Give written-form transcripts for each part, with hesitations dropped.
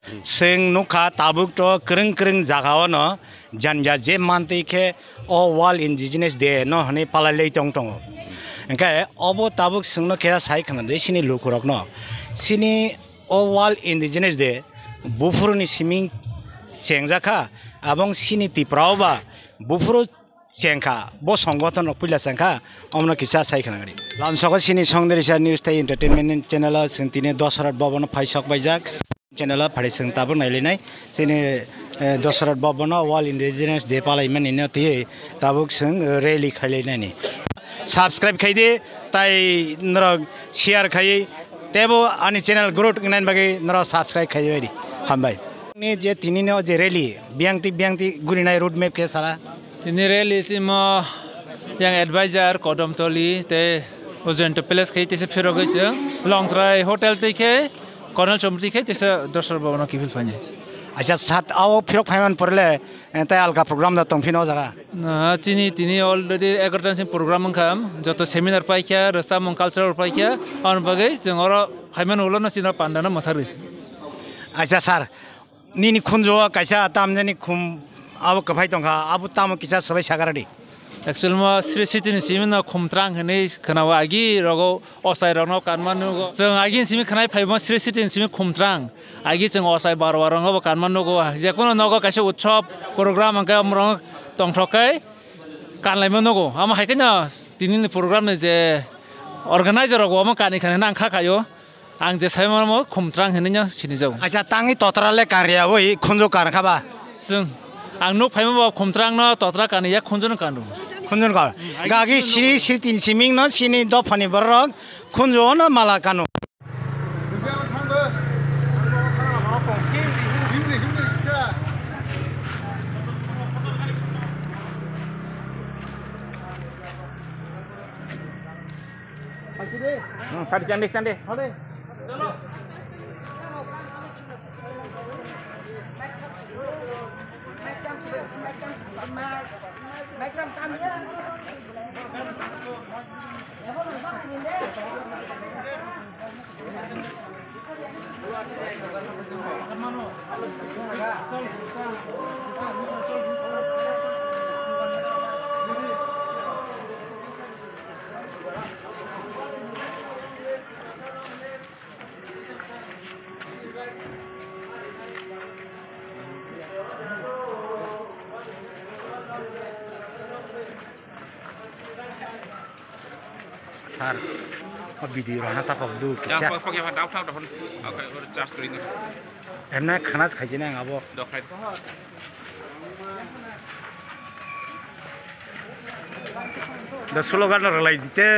जों नुखा ताबुक तो करं करं जागावनो जानजा जे मानतैखे ओ वर्ल्ड इंडिजिनियास डे न हने पालायलै दं दङ ओंखाय अब ताबुक सोंनो खेया सायखनादे सिनि लुखुरकनो सिनि ओ वर्ल्ड इंडिजिनियास डे बुफुरनि सिमिं चेंजाखा आबं सिनि तिप्रावबा बुफुरु चेंखा बो संगठन पुला चेंखा अमनो किसा सायखनागरि लामसको सिनि संदेरिसा न्यूज थाइ एंटरटेनमेंट चैनल जोंतिने दशरथ भवन फाइसक बायजाक चैनल फारि जों ताबो नायलायनाय जोंनि दशरथ भवन वर्ल्ड इंडिजिनियास डे पालायमोन इनो ति ताबुक जों रैली खालायनायनि सब्सक्राइब खायदे ताइ नर शेयर खायै तेबो आनि चैनल ग्रोथ गनायन बागै नर सब्सक्राइब खायै बायदि हामबाय नि जे तिनिनो जे रैली बियांति गुरिनाय रोड मैप के सारा तिनी रैली सिमा yang advisor Kodamtoli te Ojento Palace khai tese फिरगै जों लंथ्राय होटल तैखे कर्नल चमति खे तसे दशरथ भवन किफिल फाने अच्छा सात आओ फिरक फायमान परले ताइ अलगा प्रोग्राम दा तंफिनो जागा तिनी अलरेडी 11 सिम प्रोग्राम खाम जतो सेमिनार पाइख्या रसा मं कल्चरल पाइख्या अन बगै जों अर फायमान उलनो सिना पान्दाना मथारिस अच्छा सर निनि खुनजो काइसा तामजनि खुम अब कफाय दंखा अब ताम किसा सबै सागारदि एक्चुअल मा श्री सिटिनि सिमिना खुमत्रां हनै खनाव आगि रगौ असाय रनो कानमानु जों आगि सिमि खनाय फाइबा श्री सिटिनि सिमि खुमत्रां आगि जों असाय बारवा रंगो कानमानु गो जेकुनो नगो कासे उत्सव प्रोग्राम अंका अमरं तंथकै कानलायमो नगो आम हायखैना दिननि प्रोग्राम जे अर्गानाइजर गो आम कानि खाने आंखा खायो आं जे सायमो खुमत्रां हनैया सिनि जाव अच्छा तांनि ततराले कार्या ओइ खुनजो कारखाबा जों आं नु फाइमो खुमत्रां न ततरा कानिया खुनजोन कानु खुनजन का गागी सिरि सिटिन सिमिं न सिनि दफानि बरक खुनजो न माला Kanu candi Sar, video rana tapok du Yang pakai apa daun daun, oke, just ini. Emna khanas khaji na ngabo. Dokter. The slogan relay dite.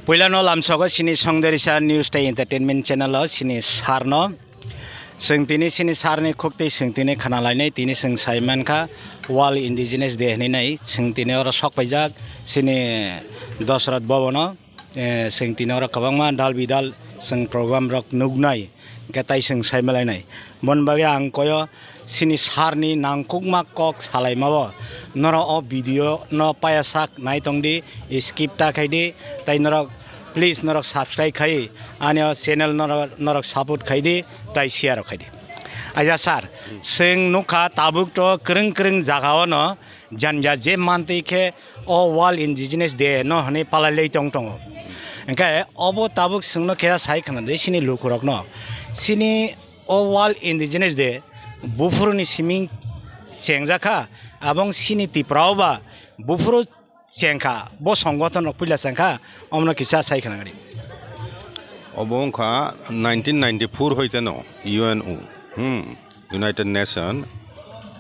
Poilano lamsogo sini songderisa news tai entertainment channel sini sarno sengtini sini sarni khokti sengtini khana lainai tini seng saiman kha world indigenous day ni nai sengtini ora sok paijak sini dosrat bhabono sengtini ora kabangma dal bidal seng program rok nugnai ketai seng saimalai nai mon bage ang koyo sini sarni nangkukma kok salai mabo noro o video no payasak nai tongdi skip ta khaidi tai norok please norok subscribe khai ani channel norok support khaidi tai share khaidi aja sar seng nukha tabuk to kreng kreng jagaono janja je mantike o world indigenous day no hane palalei tong tong engkai obo tabuk sengno kya sai khana de sini lukurokno sini o world indigenous day बुफुरनि सिमिं चेंजाखा आबं सिनि तिप्रावबा बुफुरु चेंखा बो संगठन पुला चेंखा अमनो किसा सायखनागरि अबंखा 1994 होइतेनो UNO यूनाइटेड नेशन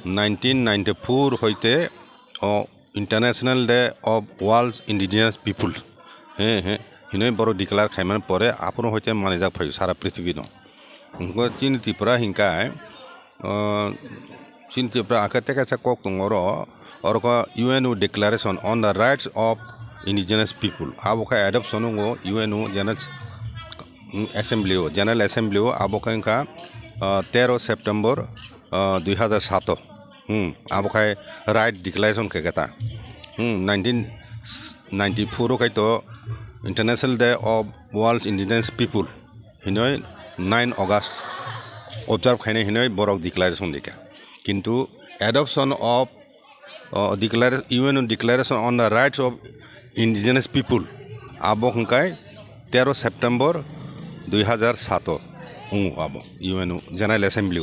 1994 होइते international day of world indigenous people हिनै बरो डिक्लेयर खायमान परे आपनो होइते मानिजाक फै सारा पृथ्वी नो उनको चिन Tipra हिंकाय Sintiapra akateka kok tungoro or UNO Declaration on the Rights of Indigenous People. Aboka adoption ngo UNO General Assembly aboka 13 September 2007 abokai right declaration ke gata 1994 kai to International Day of World Indigenous People hinoi 9 August observe khaine hinoi borok declaration dika kintu adoption of UN Declaration on the Rights of Indigenous People abo hungkai 13 September 2007 abo UN General Assembly o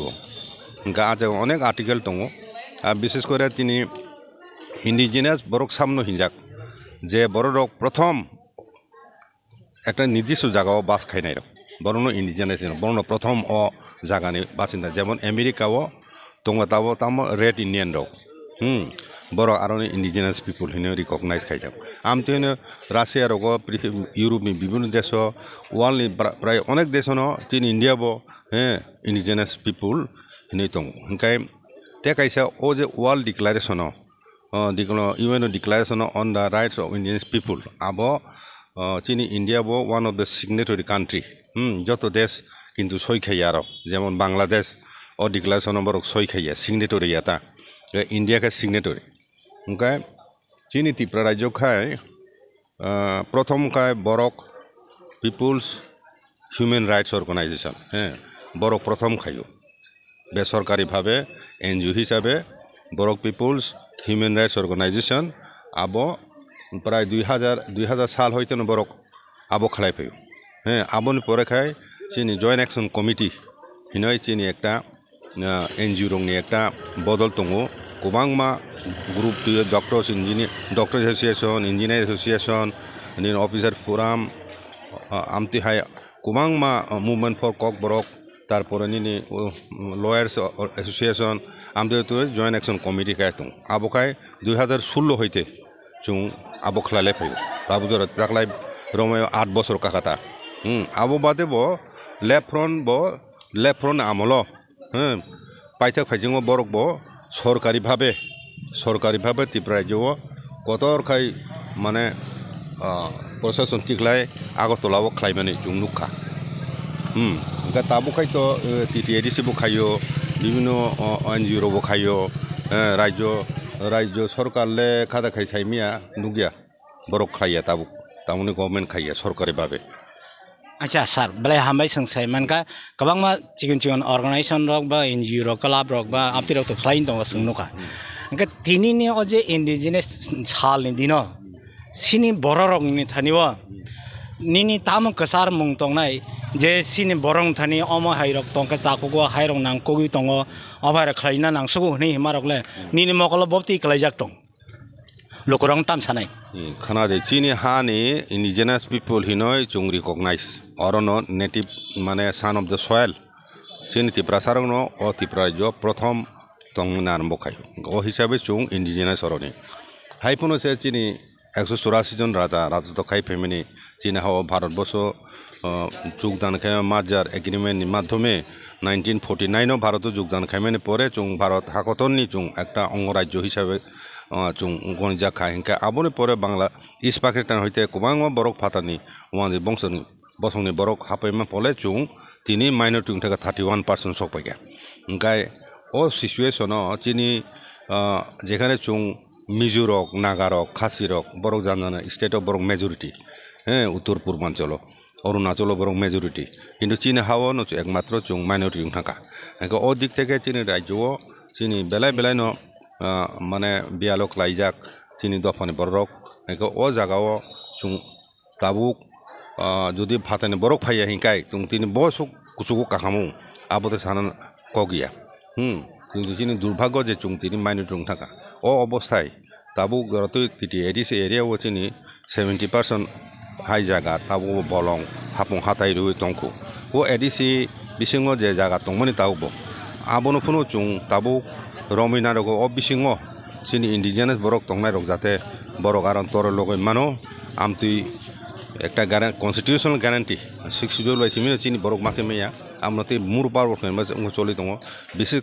hungka aja onek article tongo বিশেষ করে তিনি indigenous বরক সামনো হিনজাক যে বড় প্রথম একটা নির্দিষ্ট জায়গাও বাস খাই নাই বরণ ইন্ডিজিনাস বরণ প্রথম ও জায়গানি বাসিন্দা যেমন আমেরিকাও দङ তাবো তাম রেড ইন্ডিয়ান রক বড় আর ইন্ডিজিনাস পিপুল হিনে রিকগনাইজ খাইজাম আমতো হিনে রাশিয়া রক ইউরোপনি বিভিন্ন দেশ ওয়ার্ল্ডনি প্রায় অনেক দেশ তিন ইন্ডিয়াবো ইন্ডিজিনাস পিপুল হিনে দङ হংকাই তে কাইসা ও যে world declaration UN Declaration on the Rights of Indigenous People abo chini India bo one of the signatory country joto desh kintu soi khaiya aro jemon Bangladesh o declaration number soi khaiya signatory yata India ka signatory okay chini Tripura rajyo khai prothom khai borok People's Human Rights Organization borok prothom khaiyo বেসরকারি ভাবে NGO হিসাবে বরক people's human Rights Organization আবো প্রায় 2000 সাল হইতে বরক আবো খালাই ফেয় আবনি পরে খাই চিনি জয়েন্ট অ্যাকশন কমিটি হিনয় চিনি একটা এনজিও রংনি একটা বদল দङ গোबांमा group doctors association engineer association officer forum আমতি হাই গোबांमा মুভমেন্ট ফর কক বরক তারপরে নিনি লয়ার্স এসোসিয়েশন আমাদের তো জয়েন্ট অ্যাকশন কমিটি খাই দङ আবো খাই 2016 হইতে जों आबो खलाले फैयो ताबो जरा ताकलाय रमाय 8 बছর काकाता आबो बादे बो लेफ्ट फ्रन्ट आमलो पाइथाक फाइजों बरक बो सरकारि भाबे त्रिपुरा राज्यो कतर खाय माने प्रशासन तिखलाय आगरतलाबो खलायमाने जों नुखा गा ताबो खाय तो टीटीएडीसी बो खायो বিভিন্ন एनजिओ रबो खायो राज्य सरकारले खादा खाय साइमिया नुगिया बरक खाया ताबो तामुनि गभर्नमेन्ट खाया सरकारि भाबे अच्छा सर बले हामबाय संसाय मानका गोबांमा चिकन अर्गानाइजेशन रक बा एनजिओ रक क्लाब रक बा आपति रक तो फ्लाइन दङ संनुखा इनका तिनिनि अजे इन्डिजिनस सालनि दिनो सिनि बर रकनि थानिवा निनि ताम कसार मुं तंनाय जे सिनि बरं थानि अम हाइरक तंका चाकुगो हाइरं नांकोगि दङ अबार खलायना नांसुगो हनै हिमारकले निनि मकल बप्ति कलायजाक दं लोकरं तामसानाय खानादे चिनि हानि इन्डिजिनास पिपल हिनय जों रिकगनाइज अरनो नेटिव माने सान अफ द सॉइल चिनि त्रिपुरा सारंनो अ त्रिपुरा राज्यो प्रथम तंगना आरम्भ खाय अ हिसाबै जों इन्डिजिनास अरनि हाइफोनो से चिनि 184 जन राजत्व खाय फेमिनि चिनि हाव भारतबर्ष যোগদান খাই মার্জার এগ্রিমেন্টনি মাধ্যমে 1949 ভারত যোগদান খাইমানে পরে जों भारत हाकतननि जों একটা অঙ্গরাজ্য হিসাবে जों গণিজা খাই হিংকা আবনি পরে বাংলা ইস্ট পাকিস্তান হইতে গোबांमा বরক ফাতানি ওয়ানি বংশনি বরক হাপাইমা পলে जों তিনি মাইনরিটি থেকে 31% সপাইগা হিংকাই ও সিচুয়েশন চিনি যেখানে जों মিজোরক নাগারক খাসিরক বরক জানানা স্টেট অফ বরক মেজরিটি উত্তর পূর্বাঞ্চল अरुणाचल बरक मेजरिटी किन्तु चीन हाव न एकमात्र जों माइनरिटी थाका एंको ओ दिक थेके चीन राज्यो चीनी बेलाय न माने बियालो क्लाइजाक चीनी दफानि बरक एंको ओ जागाव जों ताबुक जुदि फातानि बरक फाया हिंकाय जों तिनि बसुक कुसुकु काखामु आबोते सानन कगिया जों चीनी दुर्भाग्य जे जों तिनि माइनरिटी थाका ओ अवस्थाय ताबुक गरतो टीटीएडीसी एरिया वो चीनी 70% हाई जागा ताबो बलं हापं हाथाय रुइ तंखु ओ एडीसी बिसिङो जे जागा तंमनि ताबो आबोनो फुनो जों ताबो रमिना रगो अ बिसिङो सिनि इन्डिजिनास बरक तंनाय रग जाते बरक आरन तर लगै मानो आमतुइ একটা constitutional guarantee 6 schedule by Cimino চিনি বরক মাছে মেয়া আমনতে মুর পাওয়ার চলি দङ বিশেষ